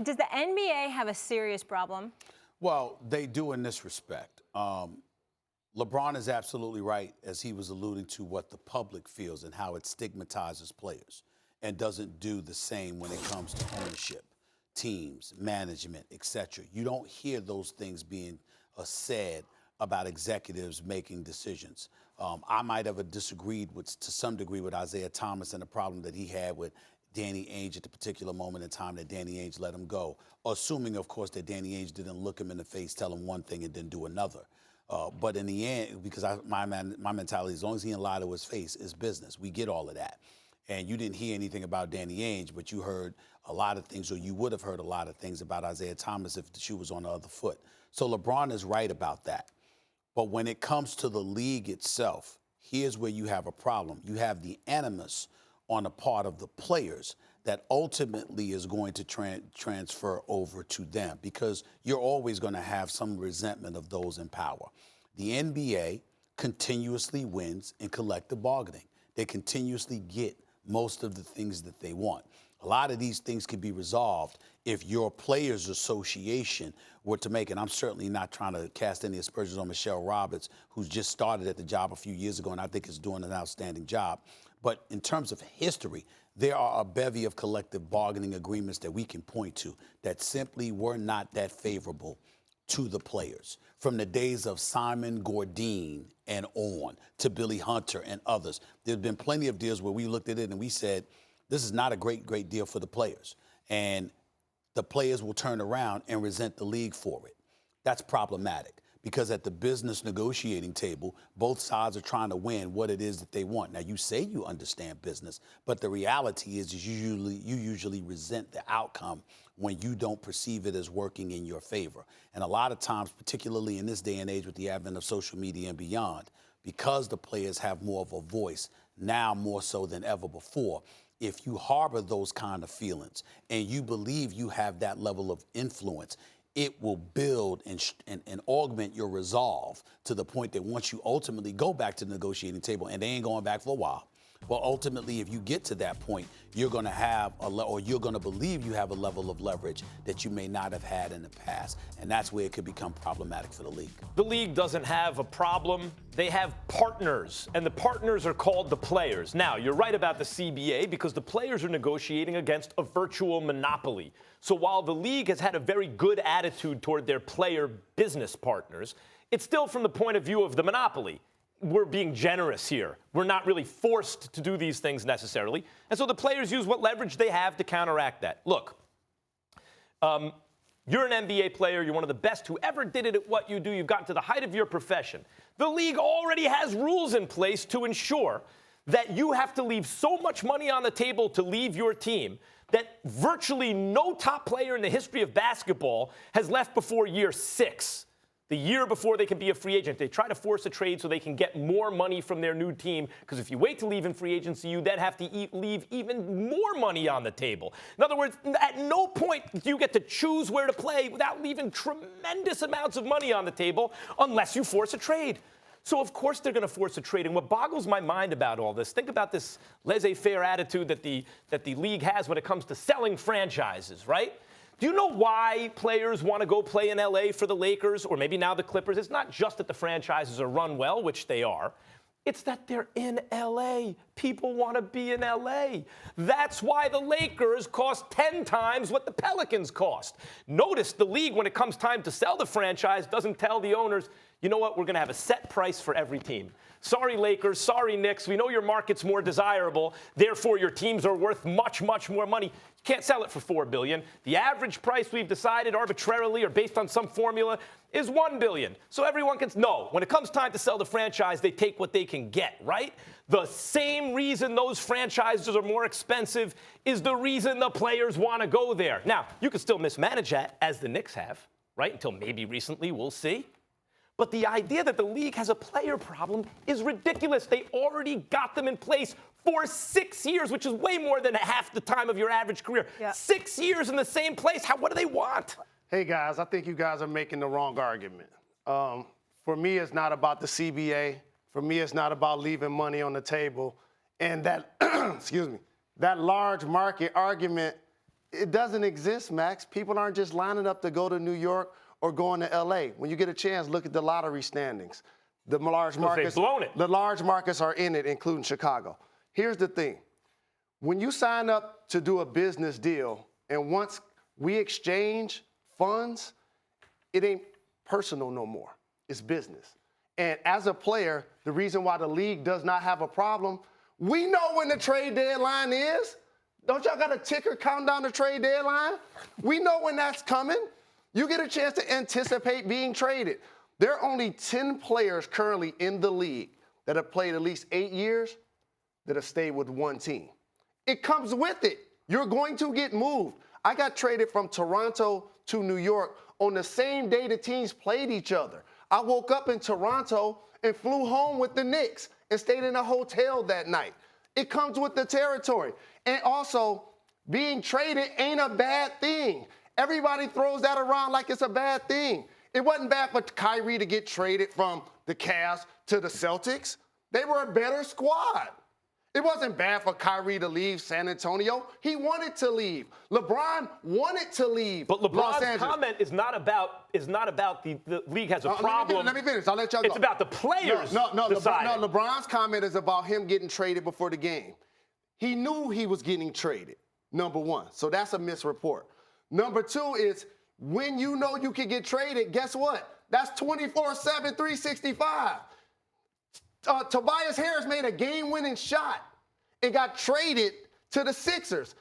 Does the NBA have a serious problem? Well, they do in this respect. LeBron is absolutely right, as he was alluding to what the public feels and how it stigmatizes players and doesn't do the same when it comes to ownership, teams, management, etc. You don't hear those things being said about executives making decisions. I might have disagreed to some degree with Isaiah Thomas and the problem that he had with Danny Ainge at the particular moment in time that Danny Ainge let him go, assuming, of course, that Danny Ainge didn't look him in the face, tell him one thing, and then do another. But in the end, because my mentality, as long as he didn't lie to his face, is business. We get all of that. And you didn't hear anything about Danny Ainge, but you heard a lot of things, or you would have heard a lot of things about Isaiah Thomas if the shoe was on the other foot. So LeBron is right about that. But when it comes to the league itself, here's where you have a problem. You have the animus on the part of the players that ultimately is going to transfer over to them, because you're always going to have some resentment of those in power. The NBA continuously wins in collective bargaining. They continuously get most of the things that they want. A lot of these things can be resolved if your players' association were to make, and I'm certainly not trying to cast any aspersions on Michelle Roberts, who's just started at the job a few years ago and I think is doing an outstanding job. But in terms of history, there are a bevy of collective bargaining agreements that we can point to that simply were not that favorable to the players. From the days of Simon Gordine and on to Billy Hunter and others, there's been plenty of deals where we looked at it and we said, this is not a great deal for the players. And the players will turn around and resent the league for it. That's problematic, because at the business negotiating table, both sides are trying to win what it is that they want. Now, you say you understand business, but the reality is you usually resent the outcome when you don't perceive it as working in your favor. And a lot of times, particularly in this day and age with the advent of social media and beyond, because the players have more of a voice, now more so than ever before, if you harbor those kind of feelings and you believe you have that level of influence, it will build and augment your resolve to the point that once you ultimately go back to the negotiating table, and they ain't going back for a while, but ultimately, if you get to that point, you're going to have or you're going to believe you have a level of leverage that you may not have had in the past. And that's where it could become problematic for the league. The league doesn't have a problem. They have partners, and the partners are called the players. Now, you're right about the CBA, because the players are negotiating against a virtual monopoly. So while the league has had a very good attitude toward their player business partners, it's still from the point of view of the monopoly. We're being generous here. We're not really forced to do these things necessarily. And so the players use what leverage they have to counteract that. Look, you're an NBA player. You're one of the best who ever did it at what you do. You've gotten to the height of your profession. The league already has rules in place to ensure that you have to leave so much money on the table to leave your team that virtually no top player in the history of basketball has left before year 6. The year before they can be a free agent. They try to force a trade so they can get more money from their new team, because if you wait to leave in free agency, you then have to leave even more money on the table. In other words, at no point do you get to choose where to play without leaving tremendous amounts of money on the table unless you force a trade. So, of course, they're going to force a trade. And what boggles my mind about all this, think about this laissez-faire attitude that the league has when it comes to selling franchises, right? Do you know why players want to go play in L.A. for the Lakers, or maybe now the Clippers? It's not just that the franchises are run well, which they are. It's that they're in L.A. People want to be in L.A. That's why the Lakers cost 10 times what the Pelicans cost. Notice the league, when it comes time to sell the franchise, doesn't tell the owners, you know what, we're going to have a set price for every team. Sorry, Lakers. Sorry, Knicks. We know your market's more desirable. Therefore, your teams are worth much, much more money. You can't sell it for $4 billion. The average price we've decided arbitrarily or based on some formula is $1 billion. So everyone can know. When it comes time to sell the franchise, they take what they can get, right? The same reason those franchises are more expensive is the reason the players want to go there. Now, you can still mismanage that, as the Knicks have, right? Until maybe recently, we'll see. But the idea that the league has a player problem is ridiculous. They already got them in place for 6 years, which is way more than half the time of your average career. Yeah. 6 years in the same place. What do they want? Hey, guys, I think you guys are making the wrong argument. For me, it's not about the CBA. For me, it's not about leaving money on the table. And that, excuse me, that large market argument It doesn't exist, Max. People aren't just lining up to go to New York or going to L.A. When you get a chance, look at the lottery standings. The large markets, they've blown it. The large markets are in it, including Chicago. Here's the thing. When you sign up to do a business deal, and once we exchange funds, it ain't personal no more. It's business. And as a player, the reason why the league does not have a problem, we know when the trade deadline is. Don't y'all got a ticker counting down the trade deadline? We know when that's coming. You get a chance to anticipate being traded. There are only 10 players currently in the league that have played at least 8 years that have stayed with one team. It comes with it. You're going to get moved. I got traded from Toronto to New York on the same day the teams played each other. I woke up in Toronto and flew home with the Knicks and stayed in a hotel that night. It comes with the territory. And also, being traded ain't a bad thing. Everybody throws that around like it's a bad thing. It wasn't bad for Kyrie to get traded from the Cavs to the Celtics. They were a better squad. It wasn't bad for Kyrie to leave San Antonio. He wanted to leave. LeBron wanted to leave. But LeBron's comment is not about the league has a problem. Let me finish. I'll let y'all go. It's about the players. No, deciding. LeBron's comment is about him getting traded before the game. He knew he was getting traded, number one. So that's a misreport. Number two is when you know you can get traded, guess what? That's 24/7, 365. Tobias Harris made a game-winning shot and got traded to the Sixers.